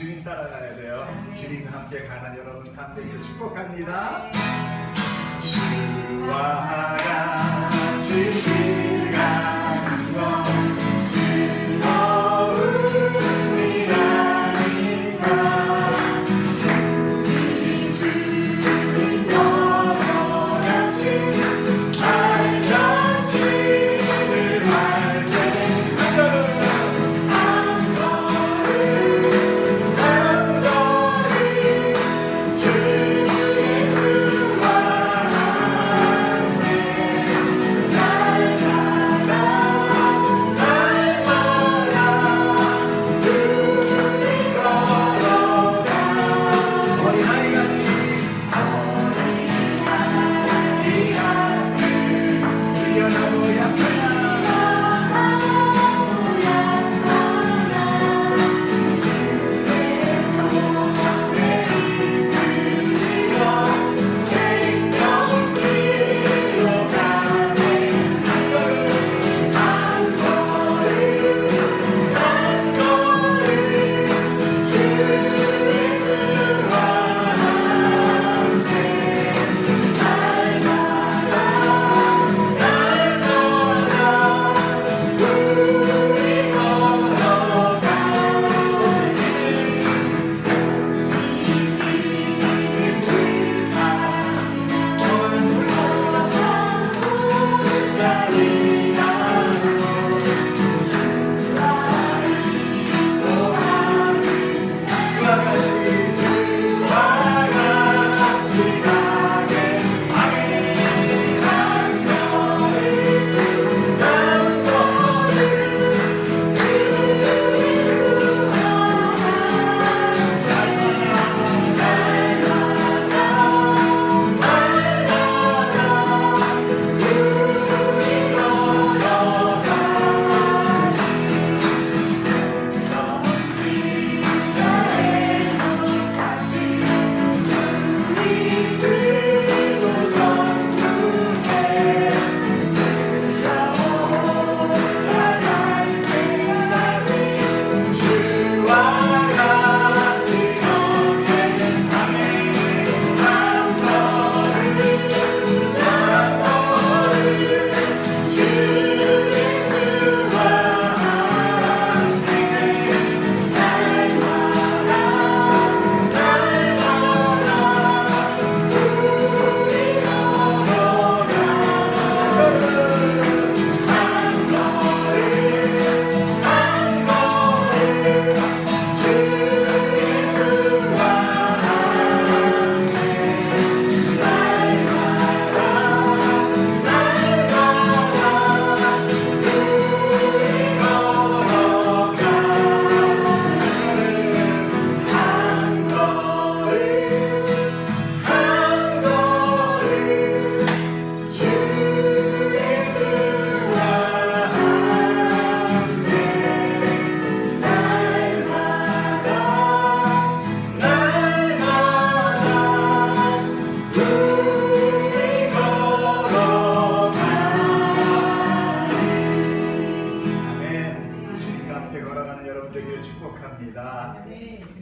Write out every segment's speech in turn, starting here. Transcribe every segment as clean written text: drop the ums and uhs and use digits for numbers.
주님 따라가야 돼요. 주님과 함께 가는 여러분 삶 되기를 축복합니다. 주와 같이 길 가는 것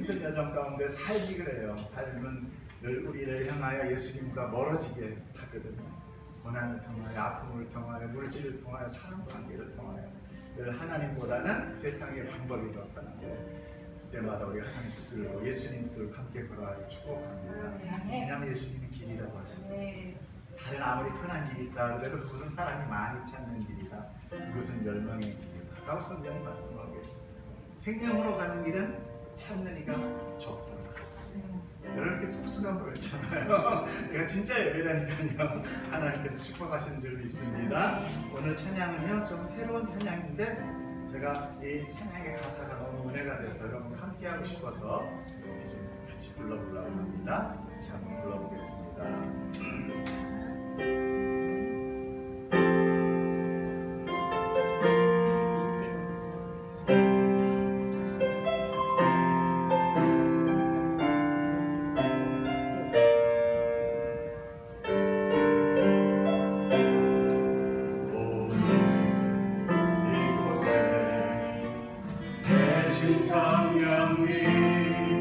힘든 여정 가운데 살기 그래요. 삶은 늘 우리를 향하여 예수님과 멀어지게 하거든요. 고난을 통하여, 아픔을 통하여, 물질을 통하여, 사람 관계를 통하여 늘 하나님보다는 세상의 방법이 더 편한데 그때마다 우리 하나님 붙들고 예수님 붙들고 함께 걸어가기를 축복합니다. 왜냐하면 예수님이 길이라고 하셨거든요. 다른 아무리 편한 길이 있다 하더라도 그것은 사람이 많이 찾는 길이다. 이것은 멸망의 길이다 라고 성경이 말씀하고 있습니다. 생명으로 가는 길은 찾는 이가 적다. 여러분께 속수가 보였잖아요. 그러니까 진짜 예배라니까요. 하나님께서 축복하시는 줄 믿습니다. 오늘 찬양은요 좀 새로운 찬양인데 제가 이 찬양의 가사가 너무 은혜가 돼서 여러분과 함께 하고 싶어서 이렇게 좀 같이 불러보려고 합니다. 같이 한번 불러보겠습니다. 성령님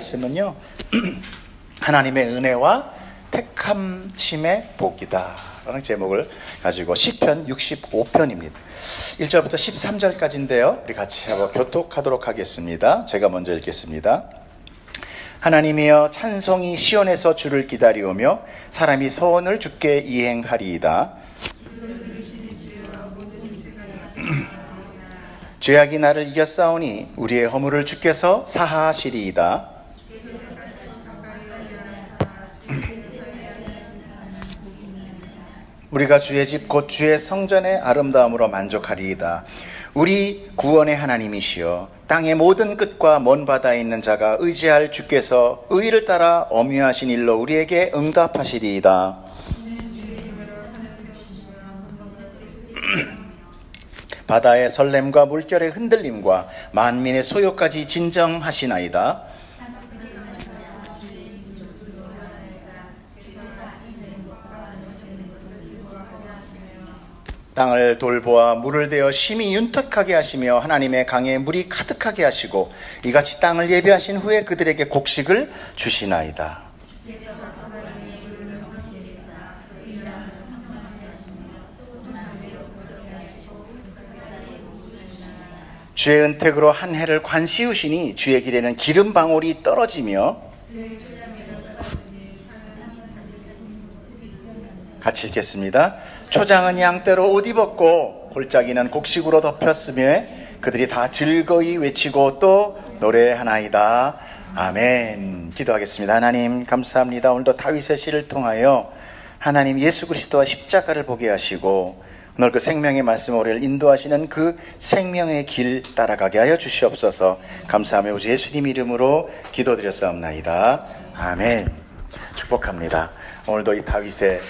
말씀은요 하나님의 은혜와 택함심의 복이다 라는 제목을 가지고 시편 65편입니다 1절부터 13절까지인데요 우리 같이 한번 교독하도록 하겠습니다. 제가 먼저 읽겠습니다. 하나님이여 찬송이 시온에서 주를 기다리오며 사람이 서원을 주께 이행하리이다. 죄악이 나를 이겼사오니 우리의 허물을 주께서 사하시리이다. 우리가 주의 집 곧 주의 성전의 아름다움으로 만족하리이다. 우리 구원의 하나님이시여 땅의 모든 끝과 먼 바다에 있는 자가 의지할 주께서 의를 따라 엄유하신 일로 우리에게 응답하시리이다. 바다의 설렘과 물결의 흔들림과 만민의 소요까지 진정하시나이다. 땅을 돌보아 물을 대어 심히 윤택하게 하시며 하나님의 강에 물이 가득하게 하시고 이같이 땅을 예비하신 후에 그들에게 곡식을 주시나이다. 주의 은택으로 한 해를 관시우시니 주의 길에는 기름 방울이 떨어지며 같이 읽겠습니다. 초장은 양떼로 옷 입었고 골짜기는 곡식으로 덮였으며 그들이 다 즐거이 외치고 또 노래하나이다. 아멘. 기도하겠습니다. 하나님 감사합니다. 오늘도 다윗의 시를 통하여 하나님 예수 그리스도와 십자가를 보게 하시고 오늘 그 생명의 말씀으로 우리를 인도하시는 그 생명의 길 따라가게 하여 주시옵소서. 감사하며 우리 예수님 이름으로 기도드렸사옵나이다. 아멘. 축복합니다. 오늘도 이 다윗의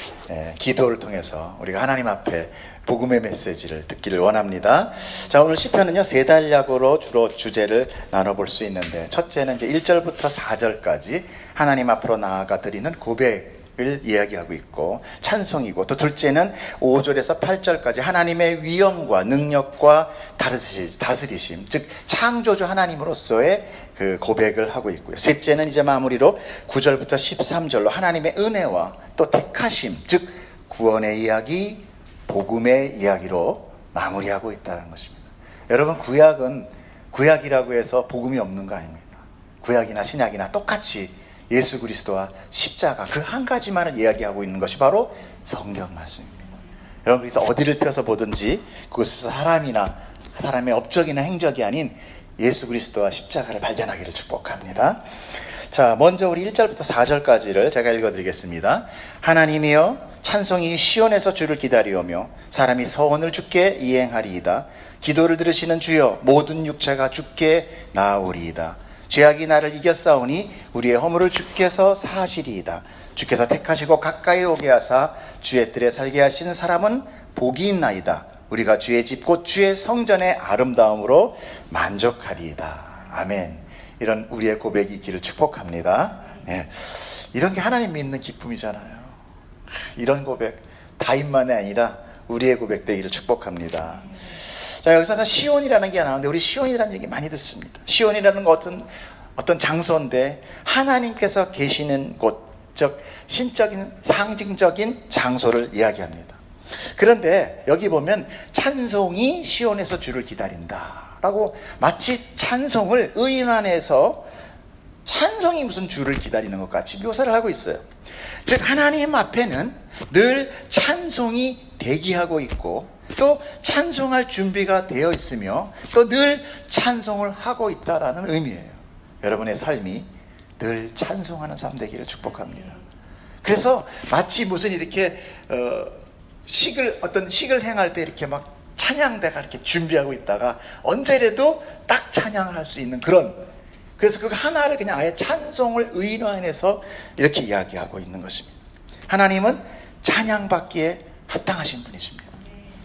기도를 통해서 우리가 하나님 앞에 복음의 메시지를 듣기를 원합니다. 자, 오늘 시편은요 3단락으로 주로 주제를 나눠볼 수 있는데 첫째는 이제 1절부터 4절까지 하나님 앞으로 나아가 드리는 고백을 이야기하고 있고 찬송이고, 또 둘째는 5절에서 8절까지 하나님의 위엄과 능력과 다스리심, 즉 창조주 하나님으로서의 그 고백을 하고 있고요. 셋째는 이제 마무리로 9절부터 13절로 하나님의 은혜와 또 택하심, 즉 구원의 이야기, 복음의 이야기로 마무리하고 있다는 것입니다. 여러분, 구약이라고 해서 복음이 없는 거 아닙니다. 구약이나 신약이나 똑같이 예수 그리스도와 십자가 그 한 가지만을 이야기하고 있는 것이 바로 성경 말씀입니다. 여러분, 그래서 어디를 펴서 보든지 그것에서 사람의 업적이나 행적이 아닌 예수 그리스도와 십자가를 발견하기를 축복합니다. 자, 먼저 우리 1절부터 4절까지를 제가 읽어드리겠습니다. 하나님이여 찬송이 시온에서 주를 기다리오며 사람이 서원을 주께 이행하리이다. 기도를 들으시는 주여 모든 육체가 주께 나아오리이다. 죄악이 나를 이겼사오니 우리의 허물을 주께서 사하시리이다. 주께서 택하시고 가까이 오게 하사 주의 뜰에 살게 하신 사람은 복이 있나이다. 우리가 주의 집 곧 주의 성전의 아름다움으로 만족하리이다. 아멘. 이런 우리의 고백이 있기를 축복합니다. 네. 이런 게 하나님 믿는 기쁨이잖아요. 이런 고백 다윗만이 아니라 우리의 고백 되기를 축복합니다. 자, 여기서는 시온이라는 게 나오는데 우리 시온이라는 얘기 많이 듣습니다. 시온이라는 건 어떤 장소인데 하나님께서 계시는 곳, 즉 신적인 상징적인 장소를 이야기합니다. 그런데 여기 보면 찬송이 시온에서 주를 기다린다 라고, 마치 찬송을 의인 안에서 찬송이 무슨 주를 기다리는 것 같이 묘사를 하고 있어요. 즉 하나님 앞에는 늘 찬송이 대기하고 있고 또 찬송할 준비가 되어 있으며 또 늘 찬송을 하고 있다라는 의미예요. 여러분의 삶이 늘 찬송하는 삶 되기를 축복합니다. 그래서 마치 무슨 이렇게 어떤 식을 행할 때 이렇게 막 찬양대가 이렇게 준비하고 있다가 언제라도 딱 찬양을 할 수 있는 그래서 그 하나를 그냥 아예 찬송을 의인화해서 이렇게 이야기하고 있는 것입니다. 하나님은 찬양받기에 합당하신 분이십니다.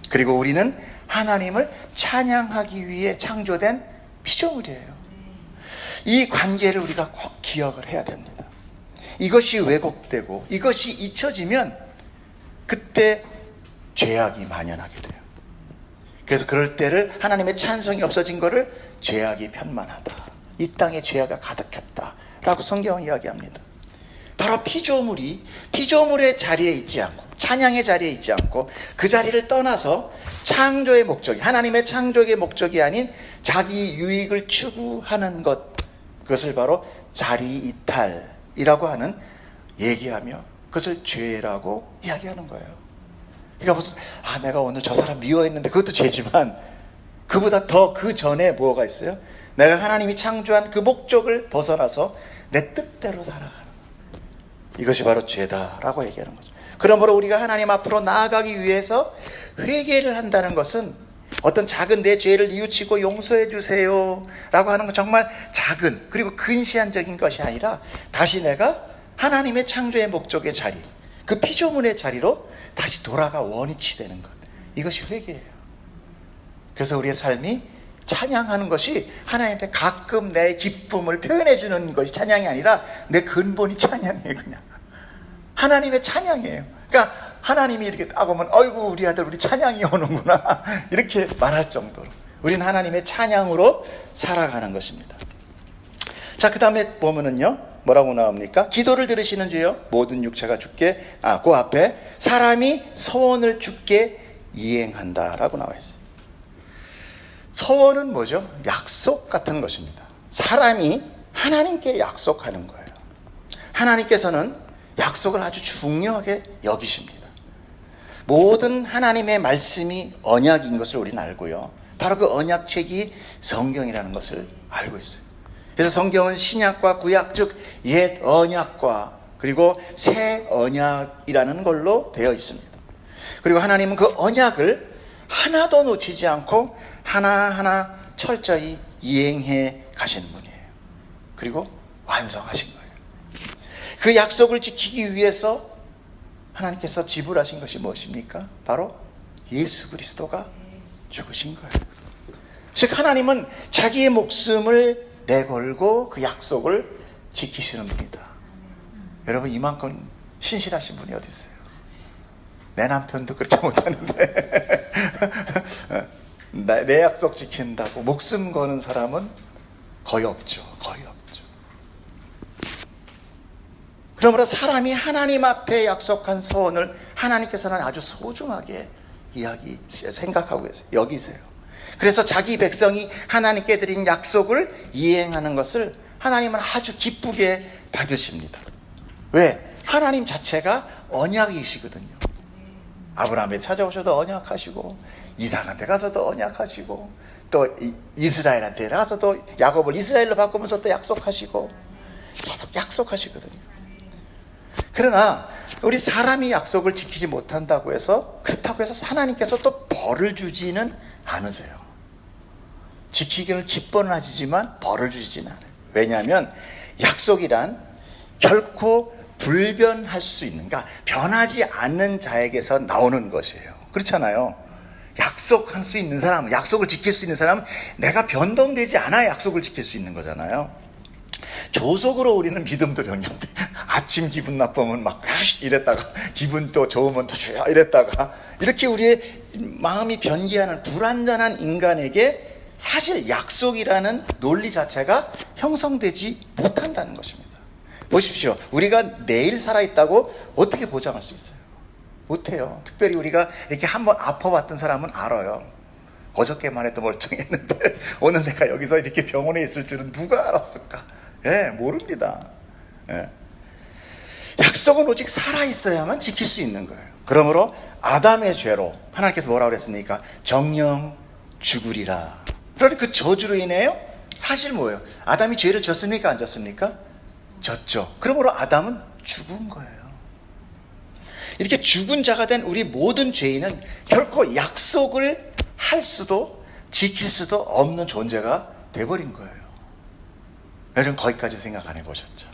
그리고 우리는 하나님을 찬양하기 위해 창조된 피조물이에요. 이 관계를 우리가 꼭 기억을 해야 됩니다. 이것이 왜곡되고 이것이 잊혀지면 그때 죄악이 만연하게 돼요. 그래서 그럴 때를 하나님의 찬송이 없어진 거를 죄악이 편만하다, 이 땅에 죄악이 가득했다 라고 성경은 이야기합니다. 바로 피조물의 자리에 있지 않고, 찬양의 자리에 있지 않고, 그 자리를 떠나서 창조의 목적이, 하나님의 창조의 목적이 아닌 자기 유익을 추구하는 것, 그것을 바로 자리 이탈이라고 하는, 얘기하며 그것을 죄라고 이야기하는 거예요. 그러니까 무슨 내가 오늘 저 사람 미워했는데, 그것도 죄지만 그보다 더 그 전에 뭐가 있어요? 내가 하나님이 창조한 그 목적을 벗어나서 내 뜻대로 살아가는 것, 이것이 바로 죄다라고 얘기하는 거죠. 그러므로 우리가 하나님 앞으로 나아가기 위해서 회개를 한다는 것은 어떤 작은 내 죄를 뉘우치고 용서해 주세요 라고 하는 건 정말 작은, 그리고 근시안적인 것이 아니라 다시 내가 하나님의 창조의 목적의 자리, 그 피조물의 자리로 다시 돌아가 원위치 되는 것, 이것이 회개예요. 그래서 우리의 삶이 찬양하는 것이 하나님한테 가끔 내 기쁨을 표현해 주는 것이 찬양이 아니라 내 근본이 찬양이에요. 그냥 하나님의 찬양이에요. 그러니까 하나님이 이렇게 딱 오면 어이구 우리 아들 우리 찬양이 오는구나 이렇게 말할 정도로 우리는 하나님의 찬양으로 살아가는 것입니다. 자, 그 다음에 보면은요 뭐라고 나옵니까? 기도를 들으시는 주여 모든 육체가 주께, 그 앞에 사람이 서원을 주께 이행한다 라고 나와 있어요. 서원은 뭐죠? 약속 같은 것입니다. 사람이 하나님께 약속하는 거예요. 하나님께서는 약속을 아주 중요하게 여기십니다. 모든 하나님의 말씀이 언약인 것을 우리는 알고요, 바로 그 언약책이 성경이라는 것을 알고 있어요. 그래서 성경은 신약과 구약, 즉 옛 언약과 그리고 새 언약이라는 걸로 되어 있습니다. 그리고 하나님은 그 언약을 하나도 놓치지 않고 하나하나 철저히 이행해 가시는 분이에요. 그리고 완성하신 거예요. 그 약속을 지키기 위해서 하나님께서 지불하신 것이 무엇입니까? 바로 예수 그리스도가 죽으신 거예요. 즉 하나님은 자기의 목숨을 내걸고 그 약속을 지키시는 분이다. 여러분, 이만큼 신실하신 분이 어디 있어요? 내 남편도 그렇게 못하는데 내 약속 지킨다고 목숨 거는 사람은 거의 없죠. 거의 없죠. 그러므로 사람이 하나님 앞에 약속한 소원을 하나님께서는 아주 소중하게 생각하고 계세요. 여기세요. 그래서 자기 백성이 하나님께 드린 약속을 이행하는 것을 하나님은 아주 기쁘게 받으십니다. 왜? 하나님 자체가 언약이시거든요. 아브라함에 찾아오셔도 언약하시고, 이삭한 데 가서도 언약하시고, 또 이스라엘한테 가서도 야곱을 이스라엘로 바꾸면서 또 약속하시고, 계속 약속하시거든요. 그러나 우리 사람이 약속을 지키지 못한다고 해서, 그렇다고 해서 하나님께서 또 벌을 주지는 않으세요. 지키기를 기뻐는 하시지만 벌을 주시지는 않아요. 왜냐하면 약속이란 결코 불변할 수 있는, 그러니까 변하지 않는 자에게서 나오는 것이에요. 그렇잖아요. 약속할 수 있는 사람, 약속을 지킬 수 있는 사람은 내가 변동되지 않아야 약속을 지킬 수 있는 거잖아요. 조속으로 우리는 믿음도 변경돼. 아침 기분 나쁘면 막 이랬다가, 기분 또 좋으면 또 이랬다가, 이렇게 우리의 마음이 변기하는 불완전한 인간에게 사실 약속이라는 논리 자체가 형성되지 못한다는 것입니다. 보십시오. 우리가 내일 살아있다고 어떻게 보장할 수 있어요? 못해요. 특별히 우리가 이렇게 한번 아파봤던 사람은 알아요. 어저께만 해도 멀쩡했는데 오늘 내가 여기서 이렇게 병원에 있을 줄은 누가 알았을까? 모릅니다. 약속은 오직 살아있어야만 지킬 수 있는 거예요. 그러므로 아담의 죄로 하나님께서 뭐라고 그랬습니까? 정령 죽으리라. 그러니 그 저주로 인해요, 사실 뭐예요? 아담이 죄를 졌습니까? 안 졌습니까? 졌죠. 그러므로 아담은 죽은 거예요. 이렇게 죽은 자가 된 우리 모든 죄인은 결코 약속을 할 수도 지킬 수도 없는 존재가 돼버린 거예요. 여러분, 거기까지 생각 안 해보셨죠?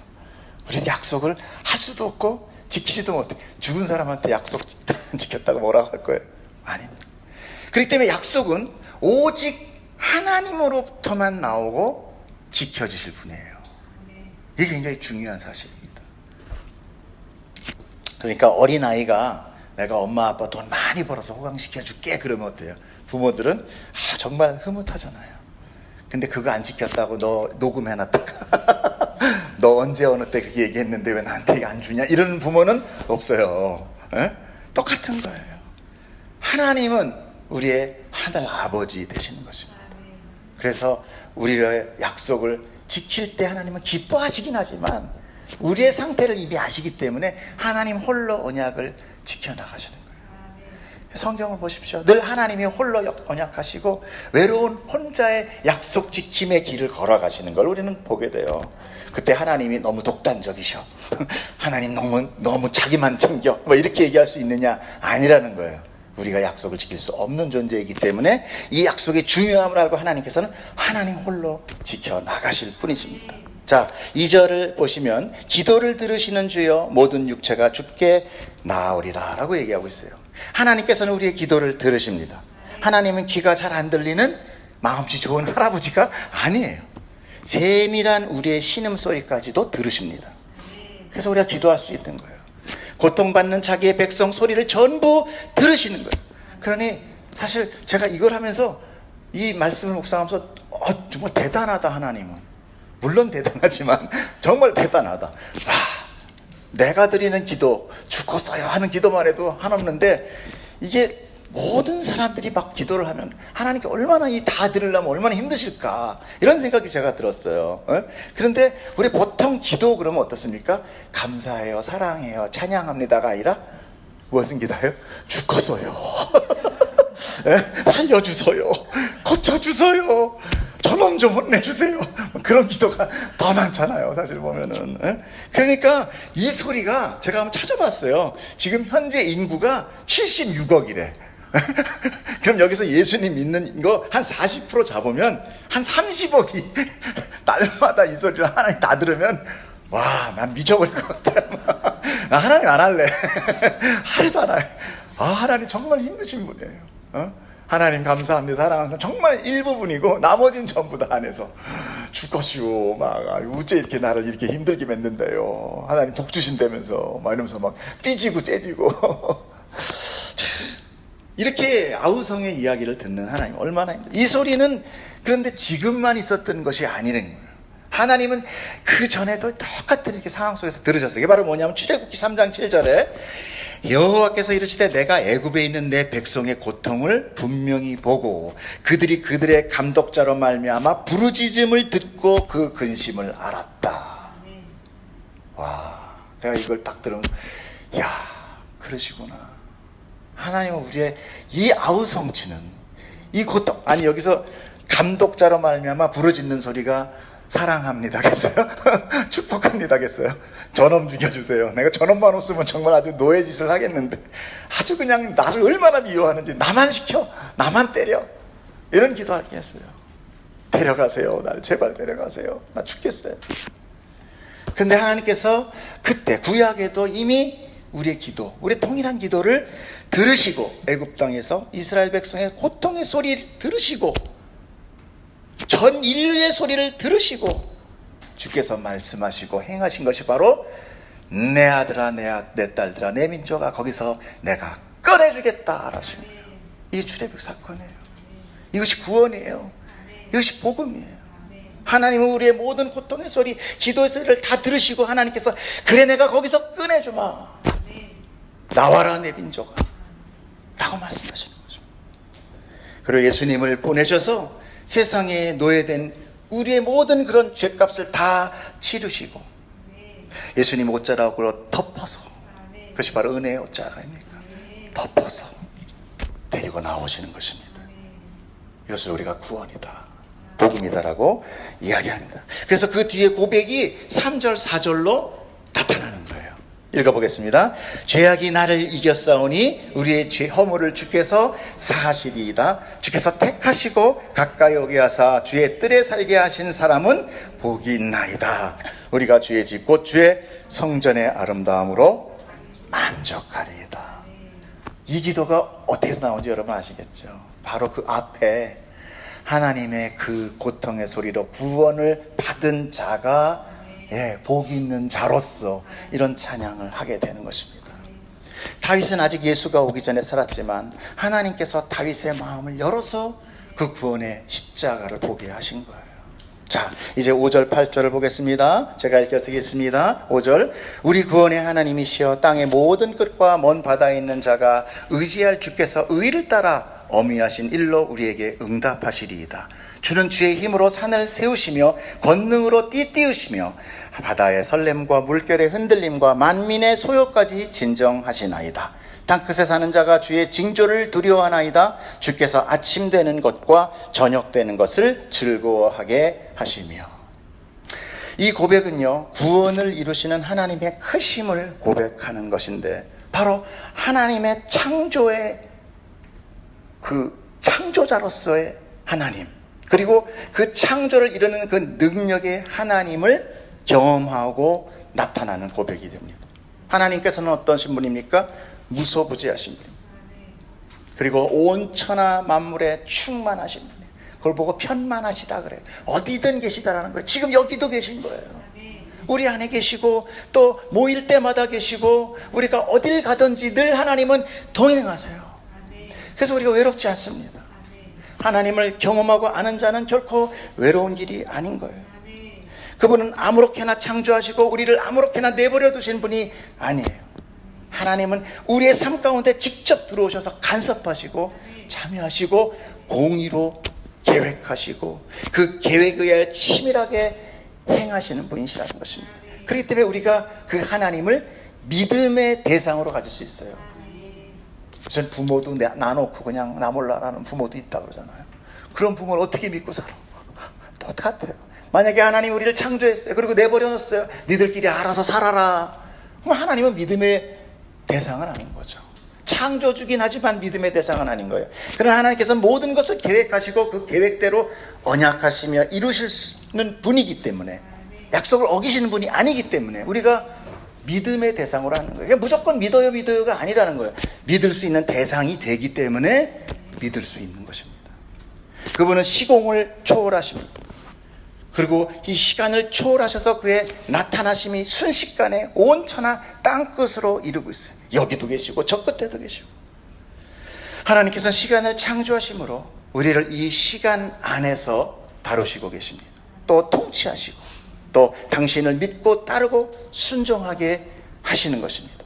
우리는 약속을 할 수도 없고 지키지도 못해. 죽은 사람한테 약속 지켰다고 뭐라고 할 거예요? 아닙니다. 그렇기 때문에 약속은 오직 하나님으로부터만 나오고 지켜지실 분이에요. 이게 굉장히 중요한 사실입니다. 그러니까 어린아이가 내가 엄마 아빠 돈 많이 벌어서 호강시켜줄게 그러면 어때요? 부모들은 정말 흐뭇하잖아요. 근데 그거 안 지켰다고 너 녹음해놨다가 너 언제 어느 때 그렇게 얘기했는데 왜 나한테 이거 안 주냐? 이런 부모는 없어요. 에? 똑같은 거예요. 하나님은 우리의 하늘 아버지 되시는 것입니다. 그래서 우리의 약속을 지킬 때 하나님은 기뻐하시긴 하지만 우리의 상태를 이미 아시기 때문에 하나님 홀로 언약을 지켜나가시는 거예요. 성경을 보십시오. 늘 하나님이 홀로 언약하시고 외로운 혼자의 약속 지킴의 길을 걸어가시는 걸 우리는 보게 돼요. 그때 하나님이 너무 독단적이셔. 하나님 너무 자기만 챙겨. 뭐 이렇게 얘기할 수 있느냐? 아니라는 거예요. 우리가 약속을 지킬 수 없는 존재이기 때문에 이 약속의 중요함을 알고 하나님께서는 하나님 홀로 지켜나가실 뿐이십니다. 자, 2절을 보시면 기도를 들으시는 주여 모든 육체가 주께 나아오리라 라고 얘기하고 있어요. 하나님께서는 우리의 기도를 들으십니다. 하나님은 귀가 잘 안 들리는 마음씨 좋은 할아버지가 아니에요. 세밀한 우리의 신음소리까지도 들으십니다. 그래서 우리가 기도할 수 있는 거예요. 고통받는 자기의 백성 소리를 전부 들으시는 거예요. 그러니 사실 제가 이걸 하면서 이 말씀을 묵상하면서 정말 대단하다 하나님은. 물론 대단하지만 정말 대단하다. 내가 드리는 기도, 죽었어요 하는 기도만 해도 한없는데 이게 모든 사람들이 막 기도를 하면 하나님께 얼마나 이 다 들으려면 얼마나 힘드실까 이런 생각이 제가 들었어요. 그런데 우리 보통 기도 그러면 어떻습니까? 감사해요, 사랑해요, 찬양합니다가 아니라 무엇은 기도해요? 죽었어요. 살려주세요, 고쳐주세요, 저놈 좀 혼내주세요. 그런 기도가 더 많잖아요, 사실 보면은. 그러니까 이 소리가 제가 한번 찾아봤어요. 지금 현재 인구가 76억이래. 그럼 여기서 예수님 믿는 거 한 40% 잡으면 한 30억이 날마다 이 소리를 하나님 다 들으면 와, 난 미쳐버릴 것 같아. 나 하나님 안 할래. 하루도 안 해. 하나님 정말 힘드신 분이에요. 하나님 감사합니다, 사랑합니다. 정말 일부분이고 나머지는 전부 다 안에서 죽겠시오. 막 어째 이렇게 나를 이렇게 힘들게 맺는데요. 하나님 복 주신다면서 막 이러면서 막 삐지고 째지고 이렇게 아우성의 이야기를 듣는 하나님 얼마나 힘들어요. 이 소리는 그런데 지금만 있었던 것이 아니라는 거예요. 하나님은 그 전에도 똑같은 이렇게 상황 속에서 들으셨어요. 이게 바로 뭐냐면 출애굽기 3장 7절에 여호와께서 이르시되 내가 애굽에 있는 내 백성의 고통을 분명히 보고 그들이 그들의 감독자로 말미암아 부르짖음을 듣고 그 근심을 알았다. 와, 내가 이걸 딱 들으면 야, 그러시구나. 하나님은 우리의 이 아우성치는 이 고통, 아니 여기서 감독자로 말미암아 부르짖는 소리가 사랑합니다겠어요? 축복합니다겠어요? 저놈 죽여주세요. 내가 저놈만 없으면 정말 아주 노예 짓을 하겠는데 아주 그냥 나를 얼마나 미워하는지 나만 시켜, 나만 때려, 이런 기도하겠어요. 데려가세요, 나를 제발 데려가세요, 나 죽겠어요. 근데 하나님께서 그때 구약에도 이미 우리의 기도, 우리의 통일한 기도를 들으시고 애굽 땅에서 이스라엘 백성의 고통의 소리를 들으시고 전 인류의 소리를 들으시고 주께서 말씀하시고 행하신 것이 바로 내 아들아, 내 딸들아, 내 민족아, 거기서 내가 꺼내주겠다 하신 거예요. 이게 출애굽 사건이에요. 이것이 구원이에요. 이것이 복음이에요. 하나님은 우리의 모든 고통의 소리, 기도의 소리를 다 들으시고 하나님께서 그래 내가 거기서 꺼내주마, 나와라 내 민족아 라고 말씀하시는 거죠. 그리고 예수님을 보내셔서 세상에 노예된 우리의 모든 그런 죄값을 다 치르시고 예수님 옷자락으로 덮어서, 그것이 바로 은혜의 옷자락 아닙니까? 덮어서 데리고 나오시는 것입니다. 이것을 우리가 구원이다, 복음이다라고 이야기합니다. 그래서 그 뒤에 고백이 3절 4절로 나타나는 거예요. 읽어보겠습니다. 죄악이 나를 이겼사오니 우리의 죄 허물을 주께서 사하시리이다. 주께서 택하시고 가까이 오게 하사 주의 뜰에 살게 하신 사람은 복이 있나이다. 우리가 주의 집 곧 주의 성전의 아름다움으로 만족하리이다. 이 기도가 어디서 나오는지 여러분 아시겠죠? 바로 그 앞에 하나님의 그 고통의 소리로 구원을 받은 자가 복 있는 자로서 이런 찬양을 하게 되는 것입니다. 다윗은 아직 예수가 오기 전에 살았지만 하나님께서 다윗의 마음을 열어서 그 구원의 십자가를 보게 하신 거예요. 자, 이제 5절, 8절을 보겠습니다. 제가 읽어쓰겠습니다. 5절. 우리 구원의 하나님이시여 땅의 모든 끝과 먼 바다에 있는 자가 의지할 주께서 의를 따라 어미하신 일로 우리에게 응답하시리이다. 주는 주의 힘으로 산을 세우시며 권능으로 띠띠우시며 바다의 설렘과 물결의 흔들림과 만민의 소요까지 진정하시나이다. 땅끝에 사는 자가 주의 징조를 두려워하나이다. 주께서 아침 되는 것과 저녁 되는 것을 즐거워하게 하시며. 이 고백은요, 구원을 이루시는 하나님의 크심을 고백하는 것인데, 바로 하나님의 창조의 그 창조자로서의 하나님, 그리고 그 창조를 이루는 그 능력의 하나님을 경험하고 나타나는 고백이 됩니다. 하나님께서는 어떤 분입니까? 무소부지하신 분입니다. 그리고 온 천하 만물에 충만하신 분이에요. 그걸 보고 편만하시다 그래요. 어디든 계시다라는 거예요. 지금 여기도 계신 거예요. 우리 안에 계시고 또 모일 때마다 계시고 우리가 어딜 가든지 늘 하나님은 동행하세요. 그래서 우리가 외롭지 않습니다. 하나님을 경험하고 아는 자는 결코 외로운 길이 아닌 거예요. 그분은 아무렇게나 창조하시고 우리를 아무렇게나 내버려 두신 분이 아니에요. 하나님은 우리의 삶 가운데 직접 들어오셔서 간섭하시고 참여하시고 공의로 계획하시고 그 계획에 의해 치밀하게 행하시는 분이시라는 것입니다. 그렇기 때문에 우리가 그 하나님을 믿음의 대상으로 가질 수 있어요. 무슨 부모도 나놓고 그냥 나 몰라라는 부모도 있다 그러잖아요. 그런 부모를 어떻게 믿고 살아? 똑같아요. 만약에 하나님 우리를 창조했어요. 그리고 내버려 놨어요. 니들끼리 알아서 살아라. 그럼 하나님은 믿음의 대상은 아닌 거죠. 창조주긴 하지만 믿음의 대상은 아닌 거예요. 그러나 하나님께서는 모든 것을 계획하시고 그 계획대로 언약하시며 이루시는 분이기 때문에, 약속을 어기시는 분이 아니기 때문에 우리가 믿음의 대상으로 하는 거예요. 무조건 믿어요가 아니라는 거예요. 믿을 수 있는 대상이 되기 때문에 믿을 수 있는 것입니다. 그분은 시공을 초월하십니다. 그리고 이 시간을 초월하셔서 그의 나타나심이 순식간에 온 천하 땅끝으로 이루고 있어요. 여기도 계시고 저 끝에도 계시고. 하나님께서는 시간을 창조하심으로 우리를 이 시간 안에서 다루시고 계십니다. 또 통치하시고 또 당신을 믿고 따르고 순종하게 하시는 것입니다.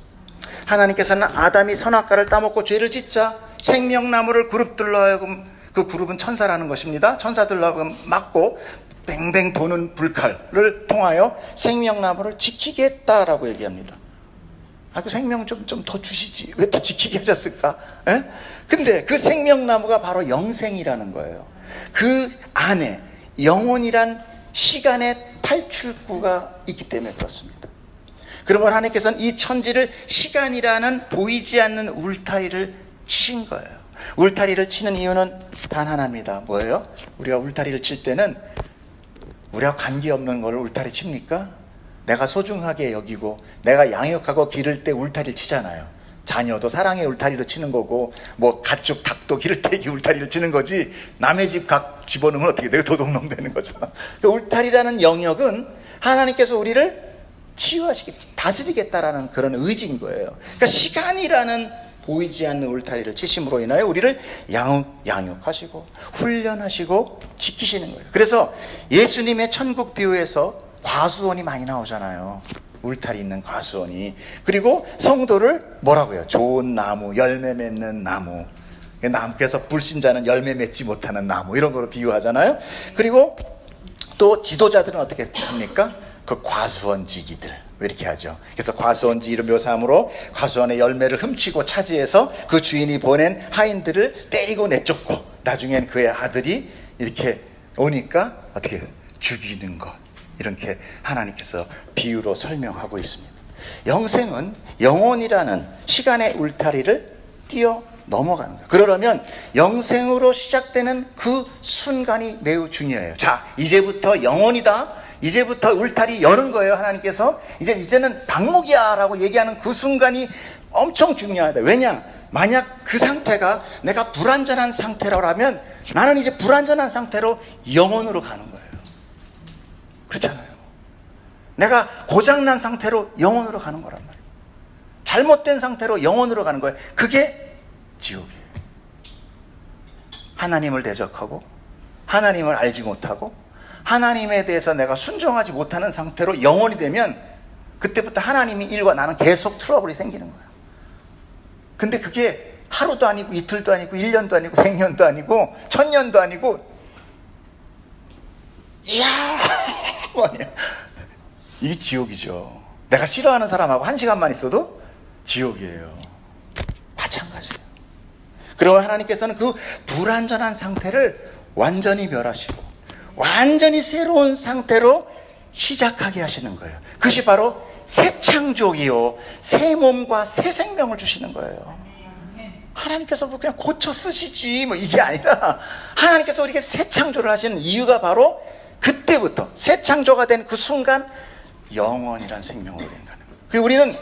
하나님께서는 아담이 선악과를 따먹고 죄를 짓자 생명나무를 그룹들로 하여금, 그 그룹은 천사라는 것입니다. 천사들로 하여금 막고 뱅뱅 도는 불칼을 통하여 생명나무를 지키게 했다라고 얘기합니다. 그 생명 좀 더 주시지. 왜 더 지키게 하셨을까? 에? 근데 그 생명나무가 바로 영생이라는 거예요. 그 안에 영혼이란 시간의 탈출구가 있기 때문에 그렇습니다. 그러면 하나님께서는 이 천지를 시간이라는 보이지 않는 울타리를 치신 거예요. 울타리를 치는 이유는 단 하나입니다. 뭐예요? 우리가 울타리를 칠 때는 우리와 관계없는 걸 울타리 칩니까? 내가 소중하게 여기고 내가 양육하고 기를 때 울타리를 치잖아요. 자녀도 사랑의 울타리로 치는 거고, 뭐 가축 닭도 기를 때 울타리를 치는 거지, 남의 집 각 집어넣으면 어떻게 내가 도둑놈 되는 거잖아. 그 울타리라는 영역은 하나님께서 우리를 치유하시겠, 다스리겠다라는 그런 의지인 거예요. 그러니까 시간이라는 보이지 않는 울타리를 치심으로 인하여 우리를 양육하시고 훈련하시고 지키시는 거예요. 그래서 예수님의 천국 비유에서 과수원이 많이 나오잖아요. 울타리 있는 과수원이. 그리고 성도를 뭐라고 해요? 좋은 나무, 열매 맺는 나무. 나무께서 불신자는 열매 맺지 못하는 나무, 이런 거로 비유하잖아요. 그리고 또 지도자들은 어떻게 합니까? 그 과수원지기들, 이렇게 하죠. 그래서 과수원지기를 묘사함으로 과수원의 열매를 훔치고 차지해서 그 주인이 보낸 하인들을 때리고 내쫓고, 나중엔 그의 아들이 이렇게 오니까 어떻게 해요? 죽이는 것. 이렇게 하나님께서 비유로 설명하고 있습니다. 영생은 영혼이라는 시간의 울타리를 뛰어 넘어가는 거예요. 그러려면 영생으로 시작되는 그 순간이 매우 중요해요. 자, 이제부터 영혼이다. 이제부터 울타리 여는 거예요. 하나님께서 이제는 방목이야 라고 얘기하는 그 순간이 엄청 중요하다. 왜냐? 만약 그 상태가 내가 불완전한 상태라면 나는 이제 불완전한 상태로 영혼으로 가는 거예요. 그렇잖아요. 내가 고장난 상태로 영혼으로 가는 거란 말이에요. 잘못된 상태로 영혼으로 가는 거예요. 그게 지옥이에요. 하나님을 대적하고 하나님을 알지 못하고 하나님에 대해서 내가 순종하지 못하는 상태로 영원히 되면 그때부터 하나님이 일과 나는 계속 트러블이 생기는 거예요. 근데 그게 하루도 아니고 이틀도 아니고 1년도 아니고 100년도 아니고 1000년도 아니고 이야 뭐냐, 이게 지옥이죠. 내가 싫어하는 사람하고 1시간만 있어도 지옥이에요. 마찬가지예요. 그리고 하나님께서는 그 불완전한 상태를 완전히 멸하시고 완전히 새로운 상태로 시작하게 하시는 거예요. 그것이 바로 새 창조이요 새 몸과 새 생명을 주시는 거예요. 하나님께서 그냥 고쳐 쓰시지 뭐 이게 아니라 하나님께서 우리에게 새 창조를 하시는 이유가 바로 그때부터 새 창조가 된 그 순간 영원이란 생명으로 인가는 거예요. 그리고 우리는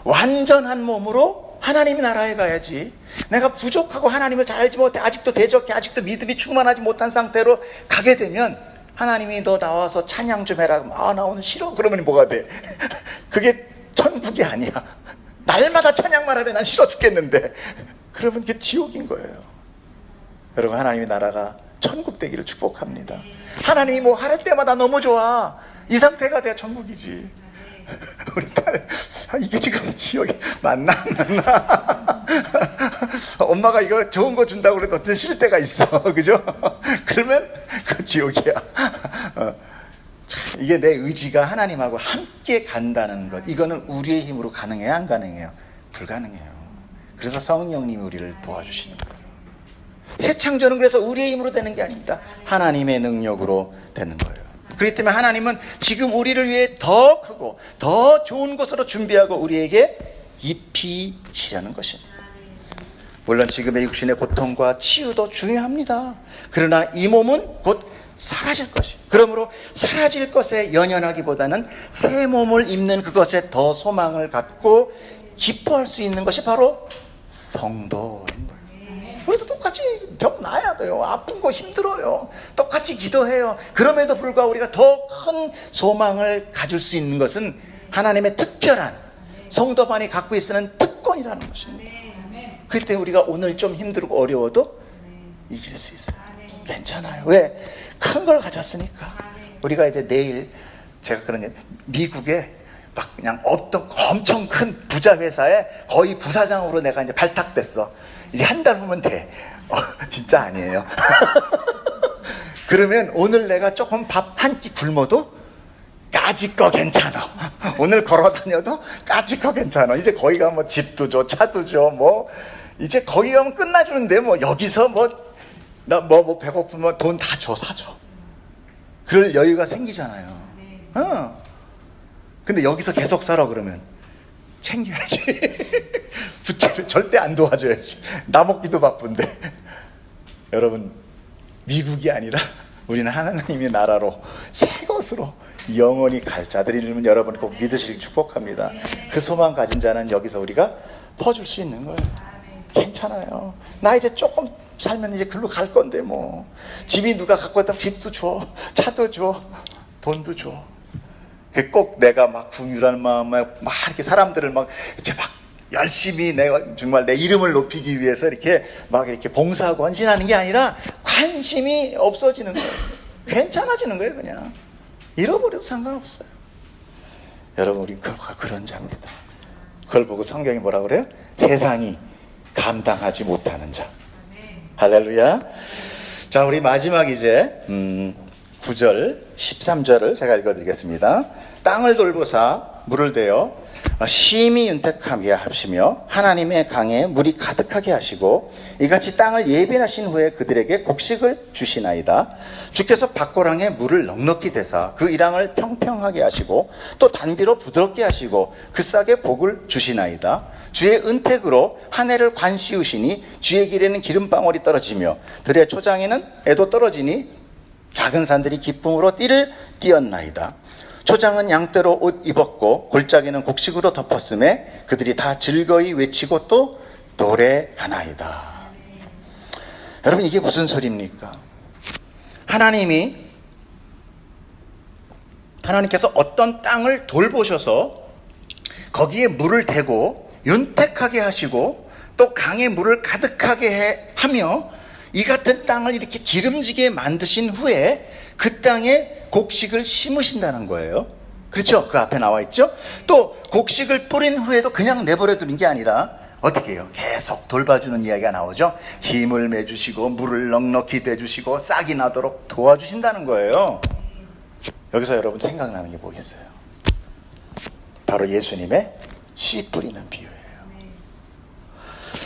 완전한 몸으로 하나님의 나라에 가야지, 내가 부족하고 하나님을 잘 알지 못해 아직도 대적해 아직도 믿음이 충만하지 못한 상태로 가게 되면 하나님이 너 나와서 찬양 좀 해라. 아, 나 오늘 싫어. 그러면 뭐가 돼? 그게 천국이 아니야. 날마다 찬양만 하래. 난 싫어 죽겠는데. 그러면 그게 지옥인 거예요. 여러분, 하나님의 나라가 천국 되기를 축복합니다. 하나님이 뭐 할 때마다 너무 좋아. 이 상태가 돼야 천국이지. 우리 딸, 이게 지금 기억이 맞나 안 맞나? 엄마가 이거 좋은 거 준다고 그래도 어떤 싫을 때가 있어. 그죠? 그러면 그 지옥이야. 이게 내 의지가 하나님하고 함께 간다는 것, 이거는 우리의 힘으로 가능해요? 안 가능해요? 불가능해요. 그래서 성령님이 우리를 도와주시는 거예요. 새 창조는 그래서 우리의 힘으로 되는 게 아닙니다. 하나님의 능력으로 되는 거예요. 그렇기 때문에 하나님은 지금 우리를 위해 더 크고 더 좋은 곳으로 준비하고 우리에게 입히시려는 것입니다. 물론 지금의 육신의 고통과 치유도 중요합니다. 그러나 이 몸은 곧 사라질 것이에요. 그러므로 사라질 것에 연연하기보다는 새 몸을 입는 그것에 더 소망을 갖고 기뻐할 수 있는 것이 바로 성도인 거예요. 우리도 똑같이 병 나야 돼요. 아픈 거 힘들어요. 똑같이 기도해요. 그럼에도 불구하고 우리가 더 큰 소망을 가질 수 있는 것은 하나님의 특별한 성도만이 갖고 있는 특권이라는 것입니다. 그렇기 때문에 우리가 오늘 좀 힘들고 어려워도 이길 수 있어요. 괜찮아요. 왜? 큰 걸 가졌으니까. 우리가 이제 내일 제가 그런 미국에 막 그냥 어떤 엄청 큰 부자 회사에 거의 부사장으로 내가 이제 발탁됐어. 이제 한 달 후면 돼. 진짜 아니에요. 그러면 오늘 내가 조금 밥 한 끼 굶어도 까짓 거 괜찮아. 오늘 걸어 다녀도 까짓 거 괜찮아. 이제 거기 가면 뭐 집도 줘, 차도 줘, 뭐 이제 거기 가면 끝나주는데 뭐 여기서 나 배고프면 돈 다 줘, 사줘. 그럴 여유가 생기잖아요. 근데 여기서 계속 살아 그러면 챙겨야지. 부채를 절대 안 도와줘야지. 나 먹기도 바쁜데. 여러분, 미국이 아니라 우리는 하나님의 나라로 새 것으로 영원히 갈 자들이면 여러분 꼭 믿으시길 축복합니다. 그 소망 가진 자는 여기서 우리가 퍼줄 수 있는 거예요. 괜찮아요. 나 이제 조금 살면 이제 글로 갈 건데 뭐. 집이 누가 갖고 왔다면 집도 줘, 차도 줘, 돈도 줘. 꼭 내가 막 궁유라는 마음에 막 이렇게 사람들을 막 이렇게 막 열심히 내가 정말 내 이름을 높이기 위해서 이렇게 막 이렇게 봉사하고 헌신하는 게 아니라 관심이 없어지는 거예요. 괜찮아지는 거예요. 그냥 잃어버려도 상관없어요. 여러분, 우리 그런 자입니다. 그걸 보고 성경이 뭐라 그래요? 세상이 감당하지 못하는 자. 할렐루야. 자, 우리 마지막 이제 9절 13절을 제가 읽어드리겠습니다. 땅을 돌보사 물을 대어 심히 윤택하게 하시며 하나님의 강에 물이 가득하게 하시고 이같이 땅을 예비하신 후에 그들에게 곡식을 주시나이다. 주께서 밭고랑에 물을 넉넉히 대사 그 이랑을 평평하게 하시고 또 단비로 부드럽게 하시고 그 싹에 복을 주시나이다. 주의 은택으로 한 해를 관씌우시니 주의 길에는 기름방울이 떨어지며 들의 초장에는 애도 떨어지니 작은 산들이 기쁨으로 띠를 띄었나이다. 초장은 양떼로 옷 입었고 골짜기는 곡식으로 덮었음에 그들이 다 즐거이 외치고 또 노래하나이다. 여러분, 이게 무슨 소리입니까? 하나님께서 어떤 땅을 돌보셔서 거기에 물을 대고 윤택하게 하시고 또 강에 물을 가득하게 하며 이 같은 땅을 이렇게 기름지게 만드신 후에 그 땅에 곡식을 심으신다는 거예요. 그렇죠? 그 앞에 나와 있죠? 또 곡식을 뿌린 후에도 그냥 내버려 두는 게 아니라 어떻게 해요? 계속 돌봐주는 이야기가 나오죠? 힘을 매주시고 물을 넉넉히 대주시고 싹이 나도록 도와주신다는 거예요. 여기서 여러분 생각나는 게 뭐 있어요? 바로 예수님의 씨 뿌리는 비유예요.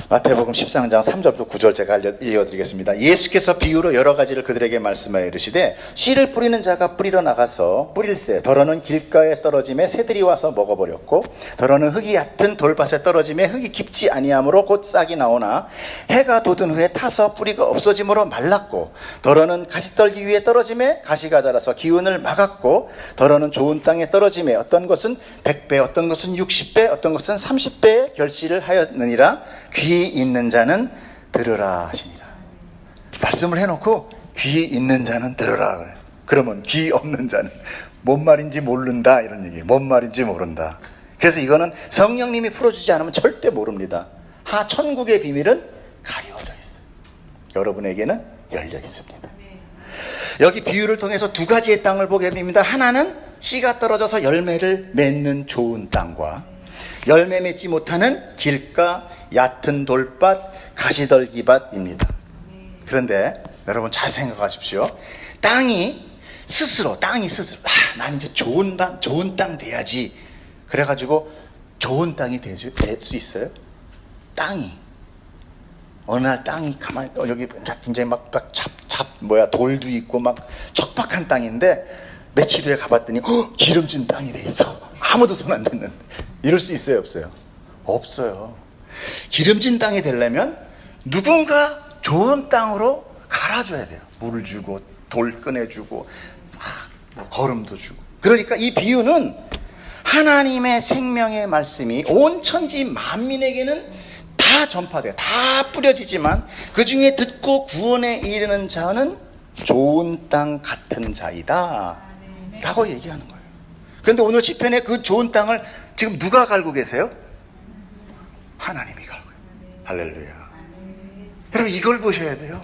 마태복음 13장 3절부터 9절 제가 읽어드리겠습니다. 예수께서 비유로 여러 가지를 그들에게 말씀하여 이르시되 씨를 뿌리는 자가 뿌리러 나가서 뿌릴새 더러는 길가에 떨어짐에 새들이 와서 먹어버렸고 더러는 흙이 얕은 돌밭에 떨어짐에 흙이 깊지 아니하므로 곧 싹이 나오나 해가 돋은 후에 타서 뿌리가 없어짐으로 말랐고 더러는 가시떨기 위에 떨어짐에 가시가 자라서 기운을 막았고 더러는 좋은 땅에 떨어짐에 어떤 것은 100배 어떤 것은 60배 어떤 것은 30배의 결실을 하였느니라. 귀 있는 자는 들으라 하시니라. 말씀을 해놓고 귀 있는 자는 들으라 그래요. 그러면 귀 없는 자는 뭔 말인지 모른다 이런 얘기예요. 뭔 말인지 모른다. 그래서 이거는 성령님이 풀어주지 않으면 절대 모릅니다. 천국의 비밀은 가려져 있어요. 여러분에게는 열려 있습니다. 여기 비유를 통해서 두 가지의 땅을 보게 됩니다. 하나는 씨가 떨어져서 열매를 맺는 좋은 땅과 열매 맺지 못하는 길가 얕은 돌밭, 가시떨기밭입니다. 그런데 여러분 잘 생각하십시오. 땅이 스스로 난 이제 좋은 땅 돼야지. 그래가지고 좋은 땅이 될 수 있어요? 땅이 어느 날 땅이 가만히 여기 굉장히 막 돌도 있고 막 척박한 땅인데 며칠 후에 가봤더니 기름진 땅이 돼 있어. 아무도 손 안 댔는데. 이럴 수 있어요, 없어요? 없어요. 기름진 땅이 되려면 누군가 좋은 땅으로 갈아줘야 돼요. 물을 주고 돌 꺼내주고 거름도 주고. 그러니까 이 비유는 하나님의 생명의 말씀이 온 천지 만민에게는 다 전파돼요. 다 뿌려지지만 그 중에 듣고 구원에 이르는 자는 좋은 땅 같은 자이다 라고 얘기하는 거예요. 그런데 오늘 시편에 그 좋은 땅을 지금 누가 갈고 계세요? 하나님이 갈고요. 할렐루야. 여러분 이걸 보셔야 돼요.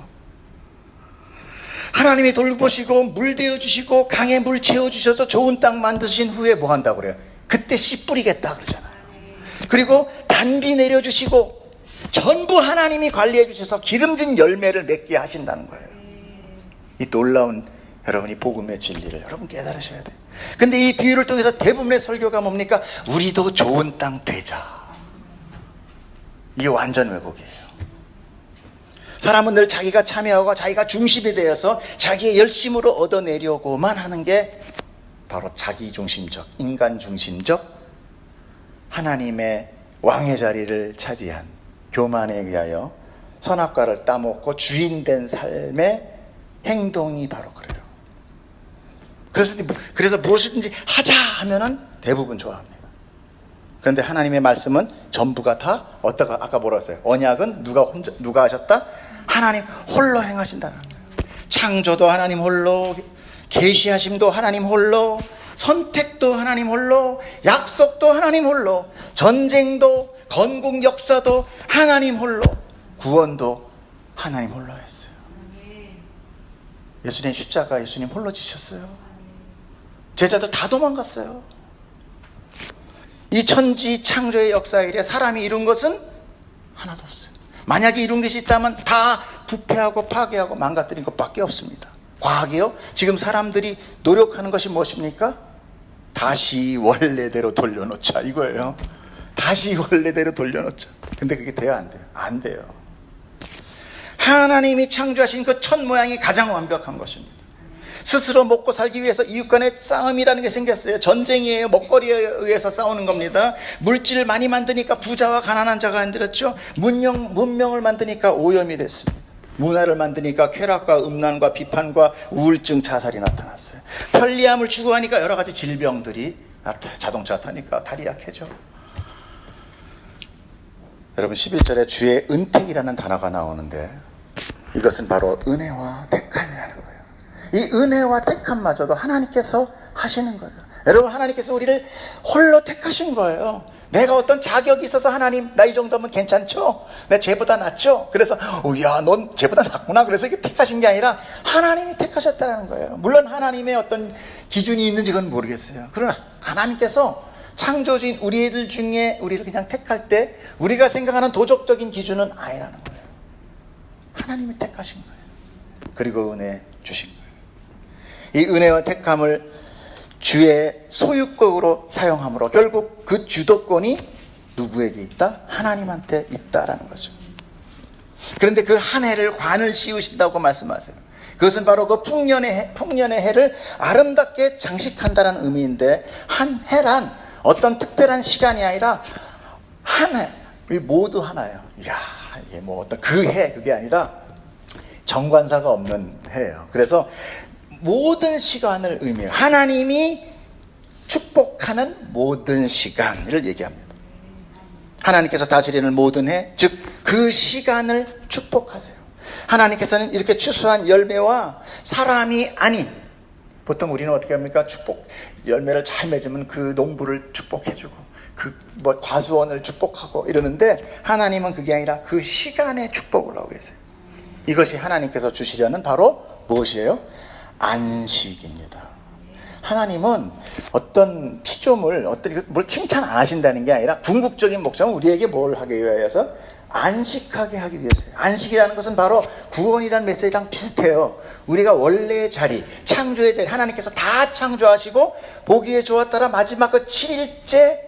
하나님이 돌보시고 물 대어주시고 강에 물 채워주셔서 좋은 땅 만드신 후에 뭐 한다고 그래요? 그때 씨 뿌리겠다 그러잖아요. 그리고 단비 내려주시고 전부 하나님이 관리해 주셔서 기름진 열매를 맺게 하신다는 거예요. 이 놀라운 여러분이 복음의 진리를 여러분 깨달으셔야 돼요. 근데 이 비유를 통해서 대부분의 설교가 뭡니까? 우리도 좋은 땅 되자. 이게 완전 왜곡이에요. 사람은 늘 자기가 참여하고 자기가 중심이 되어서 자기의 열심으로 얻어내려고만 하는 게 바로 자기중심적, 인간중심적 하나님의 왕의 자리를 차지한 교만에 의하여 선악과를 따먹고 주인된 삶의 행동이 바로 그래요. 그래서 무엇이든지 하자 하면은 대부분 좋아합니다. 그런데 하나님의 말씀은 전부가 다 아까 뭐라고 했어요? 언약은 누가 하셨다? 하나님 홀로 행하신다는 거예요. 창조도 하나님 홀로, 계시하심도 하나님 홀로, 선택도 하나님 홀로, 약속도 하나님 홀로, 전쟁도 건국 역사도 하나님 홀로, 구원도 하나님 홀로 했어요. 예수님 십자가 예수님 홀로 지셨어요. 제자들 다 도망갔어요. 이 천지 창조의 역사 이래 사람이 이룬 것은 하나도 없어요. 만약에 이룬 것이 있다면 다 부패하고 파괴하고 망가뜨린 것밖에 없습니다. 과학이요? 지금 사람들이 노력하는 것이 무엇입니까? 다시 원래대로 돌려놓자 이거예요. 다시 원래대로 돌려놓자. 근데 그게 돼요, 안 돼요? 안 돼요. 하나님이 창조하신 그 첫 모양이 가장 완벽한 것입니다. 스스로 먹고 살기 위해서 이웃 간의 싸움이라는 게 생겼어요. 전쟁이에요. 먹거리에 의해서 싸우는 겁니다. 물질을 많이 만드니까 부자와 가난한 자가 힘들었죠. 문명을 만드니까 오염이 됐습니다. 문화를 만드니까 쾌락과 음란과 비판과 우울증, 자살이 나타났어요. 편리함을 추구하니까 여러 가지 질병들이 나타나요. 자동차 타니까 다리 약해져. 여러분 11절에 주의 은택이라는 단어가 나오는데 이것은 바로 은혜와 택함이라는 거예요. 이 은혜와 택함마저도 하나님께서 하시는 거예요. 여러분, 하나님께서 우리를 홀로 택하신 거예요. 내가 어떤 자격이 있어서 하나님 나 이 정도면 괜찮죠? 내 쟤보다 낫죠? 그래서 야, 넌 쟤보다 낫구나. 그래서 이게 택하신 게 아니라 하나님이 택하셨다는 거예요. 물론 하나님의 어떤 기준이 있는지 그건 모르겠어요. 그러나 하나님께서 창조주인 우리들 중에 우리를 그냥 택할 때 우리가 생각하는 도덕적인 기준은 아니라는 거예요. 하나님이 택하신 거예요. 그리고 은혜 주신 거예요. 이 은혜와 택함을 주의 소유권으로 사용함으로 결국 그 주도권이 누구에게 있다? 하나님한테 있다라는 거죠. 그런데 그 한 해를 관을 씌우신다고 말씀하세요. 그것은 바로 그 풍년의 해를 아름답게 장식한다는 의미인데, 한 해란 어떤 특별한 시간이 아니라 한 해, 모두 하나예요. 이야, 이게 뭐 어떤 그 해, 그게 아니라 정관사가 없는 해예요. 그래서 모든 시간을 의미해요. 하나님이 축복하는 모든 시간을 얘기합니다. 하나님께서 다스리는 모든 해, 즉 그 시간을 축복하세요. 하나님께서는 이렇게 추수한 열매와 사람이 아닌, 보통 우리는 어떻게 합니까? 축복, 열매를 잘 맺으면 그 농부를 축복해주고 그 뭐 과수원을 축복하고 이러는데, 하나님은 그게 아니라 그 시간에 축복을 하고 계세요. 이것이 하나님께서 주시려는 바로 무엇이에요? 안식입니다. 하나님은 어떤 피조물, 어떤 뭘 칭찬 안 하신다는 게 아니라 궁극적인 목적은 우리에게 뭘 하기 위해서? 안식하게 하기 위해서요. 안식이라는 것은 바로 구원이라는 메시지랑 비슷해요. 우리가 원래의 자리, 창조의 자리, 하나님께서 다 창조하시고 보기에 좋았더라 마지막 그 7일째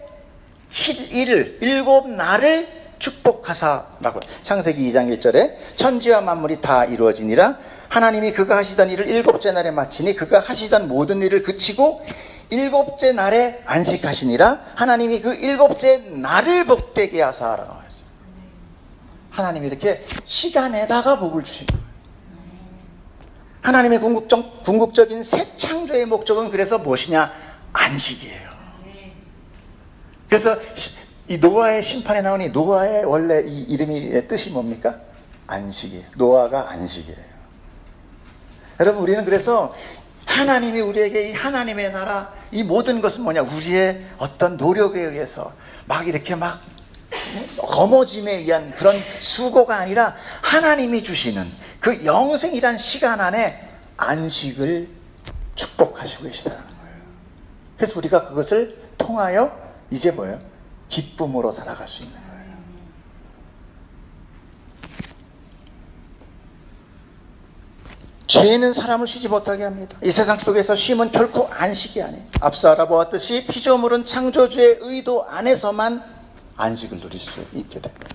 7일을 7날을 축복하사라고, 창세기 2장 1절에 천지와 만물이 다 이루어지니라. 하나님이 그가 하시던 일을 7째 날에 마치니 그가 하시던 모든 일을 그치고 7째 날에 안식하시니라. 하나님이 그 7째 날을 복되게 하사라고 했어요. 하나님이 이렇게 시간에다가 복을 주신 거예요. 하나님의 궁극적인 새 창조의 목적은 그래서 무엇이냐? 안식이에요. 그래서 이 노아의 심판에 나오니 노아의 원래 이 이름의 뜻이 뭡니까? 안식이에요. 노아가 안식이에요. 여러분, 우리는 그래서 하나님이 우리에게 이 하나님의 나라, 이 모든 것은 뭐냐? 우리의 어떤 노력에 의해서 막 이렇게 막 거머짐에 의한 그런 수고가 아니라 하나님이 주시는 그 영생이란 시간 안에 안식을 축복하시고 계시다는 거예요. 그래서 우리가 그것을 통하여 이제 뭐예요? 기쁨으로 살아갈 수 있는 거예요. 죄는 사람을 쉬지 못하게 합니다. 이 세상 속에서 쉼은 결코 안식이 아니에요. 앞서 알아보았듯이 피조물은 창조주의 의도 안에서만 안식을 누릴 수 있게 됩니다.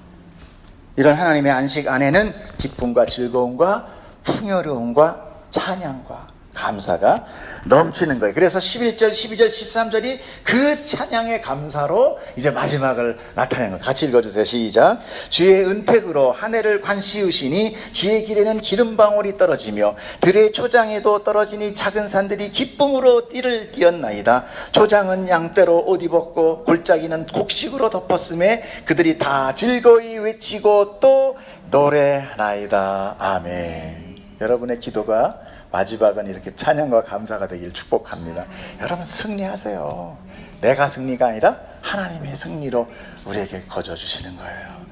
이런 하나님의 안식 안에는 기쁨과 즐거움과 풍요로움과 찬양과 감사가 넘치는 거예요. 그래서 11절, 12절, 13절이 그 찬양의 감사로 이제 마지막을 나타내는 거예요. 같이 읽어주세요. 시작. 주의 은택으로 한 해를 관씌우시니 주의 길에는 기름방울이 떨어지며 들의 초장에도 떨어지니 작은 산들이 기쁨으로 띠를 띄었나이다. 초장은 양떼로 옷 입었고 골짜기는 곡식으로 덮었음에 그들이 다 즐거이 외치고 또 노래하나이다. 아멘. 여러분의 기도가 마지막은 이렇게 찬양과 감사가 되길 축복합니다. 여러분, 승리하세요. 내가 승리가 아니라 하나님의 승리로 우리에게 거저주시는 거예요.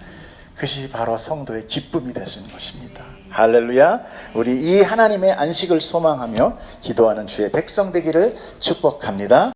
그것이 바로 성도의 기쁨이 되시는 것입니다. 할렐루야. 우리 이 하나님의 안식을 소망하며 기도하는 주의 백성 되기를 축복합니다.